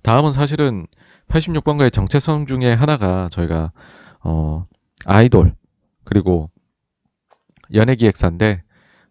다음은 사실은 86번가의 정체성 중에 하나가 저희가 어, 아이돌 그리고 연예기획사인데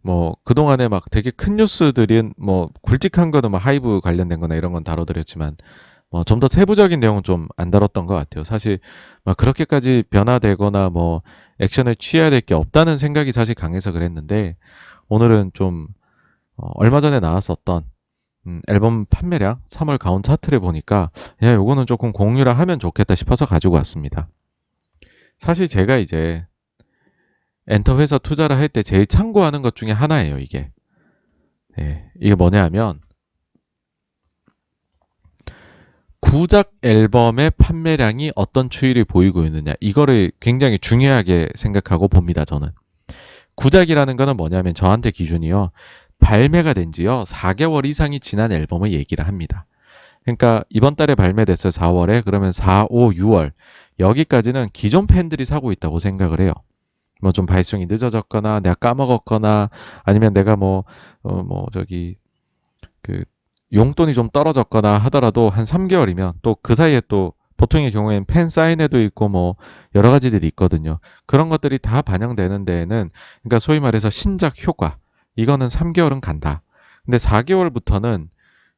뭐 그동안에 막 되게 큰 뉴스들인 뭐 굵직한 거는 뭐 하이브 관련된 거나 이런 건 다뤄드렸지만 뭐 좀 더 세부적인 내용은 좀 안 다뤘던 것 같아요. 사실 막 그렇게까지 변화되거나 뭐 액션을 취해야 될 게 없다는 생각이 사실 강해서 그랬는데 오늘은 좀 얼마 전에 나왔었던 앨범 판매량 3월 가온 차트를 보니까 야 요거는 조금 공유를 하면 좋겠다 싶어서 가지고 왔습니다. 사실 제가 이제 엔터 회사 투자를 할 때 제일 참고하는 것 중에 하나예요, 이게. 예, 이게 뭐냐 하면 구작 앨범의 판매량이 어떤 추이를 보이고 있느냐 이거를 굉장히 중요하게 생각하고 봅니다, 저는. 구작이라는 거는 뭐냐면 저한테 기준이요. 발매가 된 지요 4개월 이상이 지난 앨범을 얘기를 합니다. 그러니까 이번 달에 발매됐어요. 4월에. 그러면 4, 5, 6월 여기까지는 기존 팬들이 사고 있다고 생각을 해요. 뭐 좀 발송이 늦어졌거나 내가 까먹었거나 아니면 내가 뭐 저기 그 용돈이 좀 떨어졌거나 하더라도 한 3개월이면 또 그 사이에 또 보통의 경우에는 팬 사인회도 있고 뭐 여러 가지들이 있거든요. 그런 것들이 다 반영되는 데에는 그러니까 소위 말해서 신작 효과 이거는 3개월은 간다. 근데 4개월부터는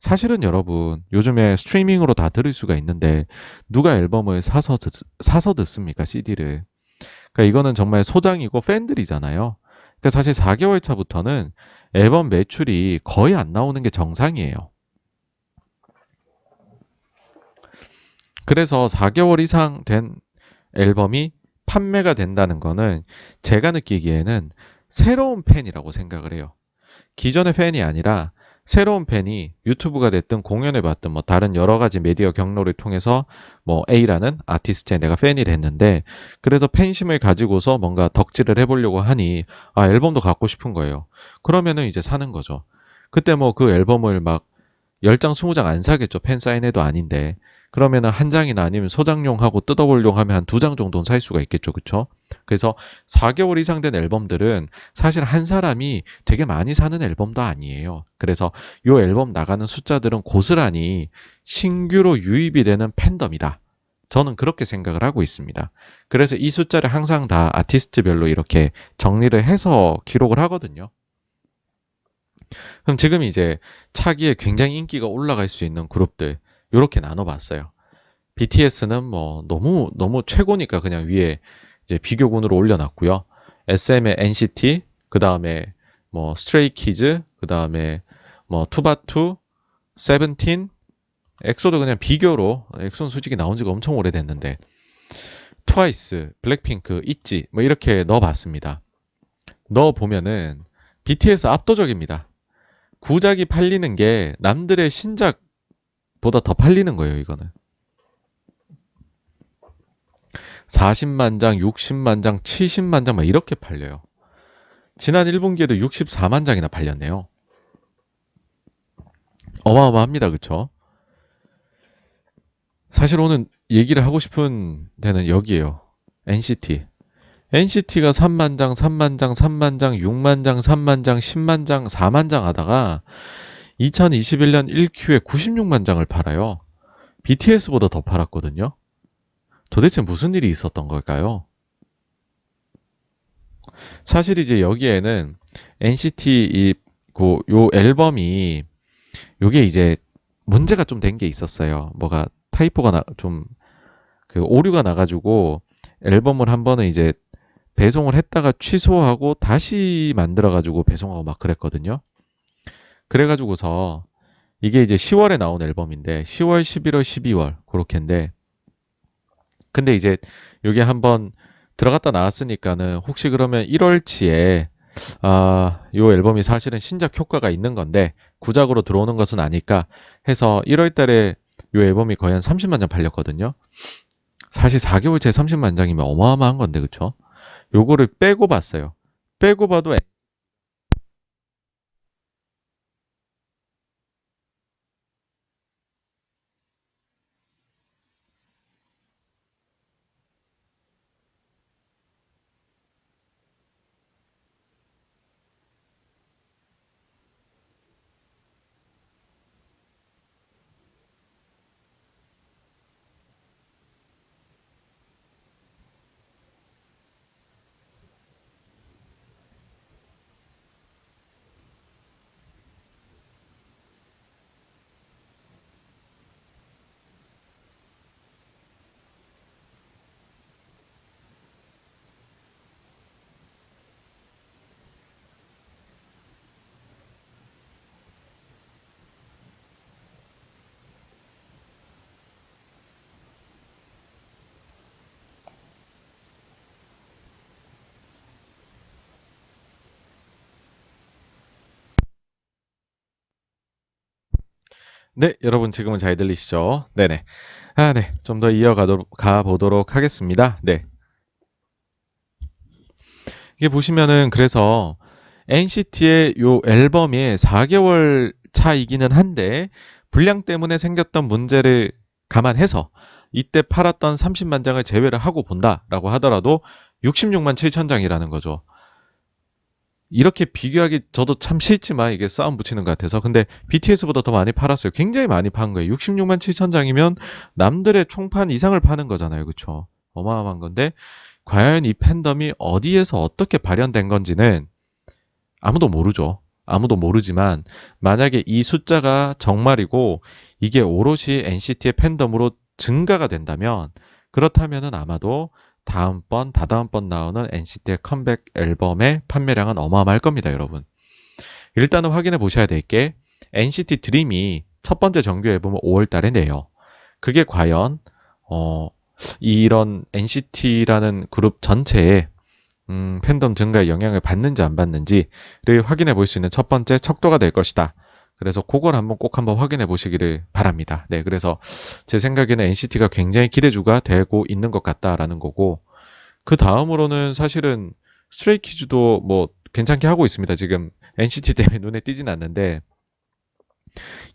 사실은 여러분 요즘에 스트리밍으로 다 들을 수가 있는데 누가 앨범을 사서 듣습니까? CD를. 그러니까 이거는 정말 소장이고 팬들이잖아요. 그러니까 사실 4개월 차부터는 앨범 매출이 거의 안 나오는 게 정상이에요. 그래서 4개월 이상 된 앨범이 판매가 된다는 거는 제가 느끼기에는 새로운 팬이라고 생각을 해요. 기존의 팬이 아니라 새로운 팬이 유튜브가 됐든 공연을 봤든 뭐 다른 여러 가지 메디어 경로를 통해서 뭐 A라는 아티스트에 내가 팬이 됐는데 그래서 팬심을 가지고서 뭔가 덕질을 해보려고 하니 아 앨범도 갖고 싶은 거예요. 그러면은 이제 사는 거죠. 그때 뭐 그 앨범을 막 10장, 20장 안 사겠죠. 팬 사인회도 아닌데. 그러면은 한 장이나 아니면 소장용하고 뜯어보려고 하면 한 2장 정도는 살 수가 있겠죠. 그쵸? 그래서 4개월 이상 된 앨범들은 사실 한 사람이 되게 많이 사는 앨범도 아니에요. 그래서 요 앨범 나가는 숫자들은 고스란히 신규로 유입이 되는 팬덤이다. 저는 그렇게 생각을 하고 있습니다. 그래서 이 숫자를 항상 다 아티스트별로 이렇게 정리를 해서 기록을 하거든요. 그럼 지금 이제 차기에 굉장히 인기가 올라갈 수 있는 그룹들 이렇게 나눠봤어요. BTS는 뭐 너무 너무 최고니까 그냥 위에 이제 비교군으로 올려놨고요. SM의 NCT, 그 다음에 뭐 스트레이키즈, 그 다음에 뭐 투바투, 세븐틴, 엑소도 그냥 비교로 엑소는 솔직히 나온 지가 엄청 오래됐는데 트와이스, 블랙핑크, 있지 뭐 이렇게 넣어봤습니다. 넣어보면은 BTS 압도적입니다. 구작이 팔리는 게 남들의 신작보다 더 팔리는 거예요, 이거는. 40만 장, 60만 장, 70만 장 막 이렇게 팔려요. 지난 1분기에도 64만 장이나 팔렸네요. 어마어마합니다. 그쵸? 사실 오늘 얘기를 하고 싶은 데는 여기에요. NCT. NCT가 3만 장, 3만 장, 3만 장, 6만 장, 3만 장, 10만 장, 4만 장 하다가 2021년 1Q에 96만 장을 팔아요. BTS보다 더 팔았거든요. 도대체 무슨 일이 있었던 걸까요? 사실 이제 여기에는 NCT 요 앨범이 요게 이제 문제가 좀 된 게 있었어요. 뭐가 타이포가 좀 그 오류가 나가지고 앨범을 한 번은 이제 배송을 했다가 취소하고 다시 만들어가지고 배송하고 막 그랬거든요. 그래가지고서 이게 이제 10월에 나온 앨범인데 10월, 11월, 12월 그렇게인데 근데 이제 여기 한번 들어갔다 나왔으니까는 혹시 그러면 1월치에 요 앨범이 사실은 신작 효과가 있는 건데 구작으로 들어오는 것은 아닐까 해서 1월 달에 요 앨범이 거의 한 30만 장 팔렸거든요. 사실 4개월째 30만 장이면 어마어마한 건데 그쵸? 요거를 빼고 봤어요. 빼고 봐도 네, 여러분 지금은 잘 들리시죠? 네네. 네. 좀 더 가 보도록 하겠습니다. 네. 이게 보시면은 그래서 NCT의 요 앨범이 4개월 차이기는 한데 분량 때문에 생겼던 문제를 감안해서 이때 팔았던 30만 장을 제외를 하고 본다라고 하더라도 66만 7천 장이라는 거죠. 이렇게 비교하기 저도 참 싫지만 이게 싸움 붙이는 것 같아서. 근데 BTS보다 더 많이 팔았어요. 굉장히 많이 판 거예요. 66만 7천 장이면 남들의 총판 이상을 파는 거잖아요. 그쵸? 어마어마한 건데 과연 이 팬덤이 어디에서 어떻게 발현된 건지는 아무도 모르죠. 아무도 모르지만 만약에 이 숫자가 정말이고 이게 오롯이 NCT의 팬덤으로 증가가 된다면 그렇다면은 아마도 다음번, 다다음번 나오는 NCT의 컴백 앨범의 판매량은 어마어마할 겁니다, 여러분. 일단은 확인해 보셔야 될 게 NCT 드림이 첫 번째 정규 앨범을 5월 달에 내요. 그게 과연 이런 NCT라는 그룹 전체에 팬덤 증가에 영향을 받는지 안 받는지를 확인해 볼 수 있는 첫 번째 척도가 될 것이다. 그래서 그걸 꼭 한번 확인해 보시기를 바랍니다. 네, 그래서 제 생각에는 NCT가 굉장히 기대주가 되고 있는 것 같다라는 거고, 그 다음으로는 사실은 스트레이키즈도 뭐 괜찮게 하고 있습니다. 지금 NCT 때문에 눈에 띄진 않는데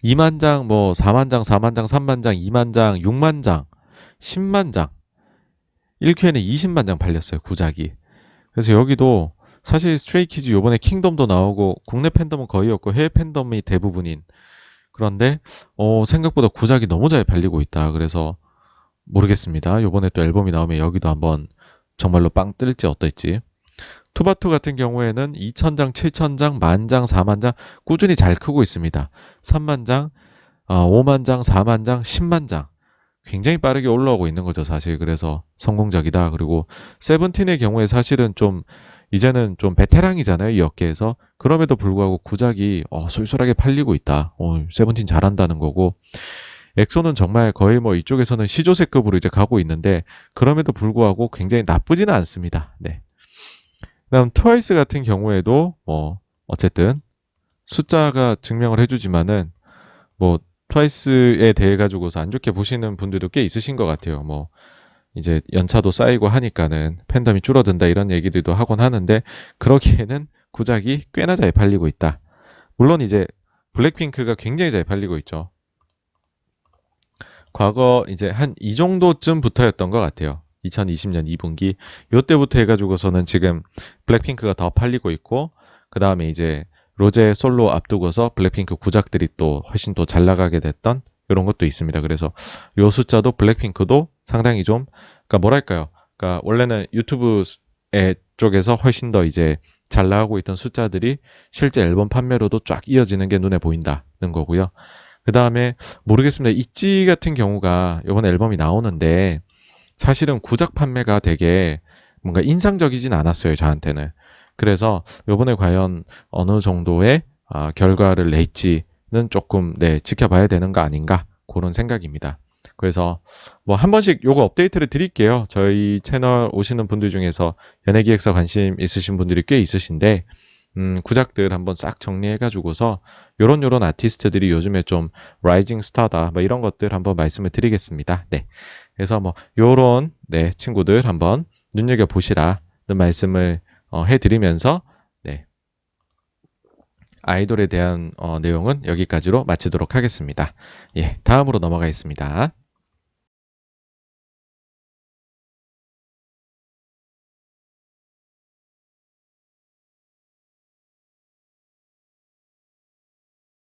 2만 장, 뭐 4만 장, 4만 장, 3만 장, 2만 장, 6만 장, 10만 장, 1큐에는 20만 장 팔렸어요. 구작이. 그래서 여기도 사실 스트레이키즈 요번에 킹덤도 나오고 국내 팬덤은 거의 없고 해외 팬덤이 대부분인, 그런데 생각보다 구작이 너무 잘 팔리고 있다. 그래서 모르겠습니다. 요번에 또 앨범이 나오면 여기도 한번 정말로 빵 뜰지 어떨지. 투바투 같은 경우에는 2,000장, 7,000장, 만장, 4만장 꾸준히 잘 크고 있습니다. 3만장, 5만장, 4만장, 10만장. 굉장히 빠르게 올라오고 있는 거죠, 사실. 그래서 성공적이다. 그리고 세븐틴의 경우에 사실은 좀 이제는 좀 베테랑이잖아요, 이 업계에서. 그럼에도 불구하고 구작이 쏠쏠하게 팔리고 있다. 세븐틴 잘한다는 거고. 엑소는 정말 거의 뭐 이쪽에서는 시조새급으로 이제 가고 있는데 그럼에도 불구하고 굉장히 나쁘지는 않습니다. 네. 그다음 트와이스 같은 경우에도 뭐 어쨌든 숫자가 증명을 해주지만은 뭐 트와이스에 대해 가지고서 안 좋게 보시는 분들도 꽤 있으신 것 같아요. 뭐 이제 연차도 쌓이고 하니까는 팬덤이 줄어든다 이런 얘기들도 하곤 하는데 그러기에는 구작이 꽤나 잘 팔리고 있다. 물론 이제 블랙핑크가 굉장히 잘 팔리고 있죠. 과거 이제 한 이 정도쯤부터였던 것 같아요. 2020년 2분기 요때부터 해가지고서는 지금 블랙핑크가 더 팔리고 있고 그 다음에 이제 로제 솔로 앞두고서 블랙핑크 구작들이 또 훨씬 또 잘 나가게 됐던 이런 것도 있습니다. 그래서 요 숫자도 블랙핑크도 상당히 좀 그러니까 뭐랄까요? 그러니까 원래는 유튜브 쪽에서 훨씬 더 이제 잘 나가고 있던 숫자들이 실제 앨범 판매로도 쫙 이어지는 게 눈에 보인다는 거고요. 그 다음에 모르겠습니다. 있지 같은 경우가 이번 앨범이 나오는데 사실은 구작 판매가 되게 뭔가 인상적이진 않았어요. 저한테는. 그래서 이번에 과연 어느 정도의 결과를 낼지는 조금 지켜봐야 되는 거 아닌가 그런 생각입니다. 그래서 뭐 한 번씩 요거 업데이트를 드릴게요. 저희 채널 오시는 분들 중에서 연예기획사 관심 있으신 분들이 꽤 있으신데 구작들 한번 싹 정리해가지고서 요런 아티스트들이 요즘에 좀 라이징 스타다 뭐 이런 것들 한번 말씀을 드리겠습니다. 네. 그래서 뭐 요런 친구들 한번 눈여겨 보시라는 말씀을 해드리면서 네. 아이돌에 대한 내용은 여기까지로 마치도록 하겠습니다. 예, 다음으로 넘어가겠습니다.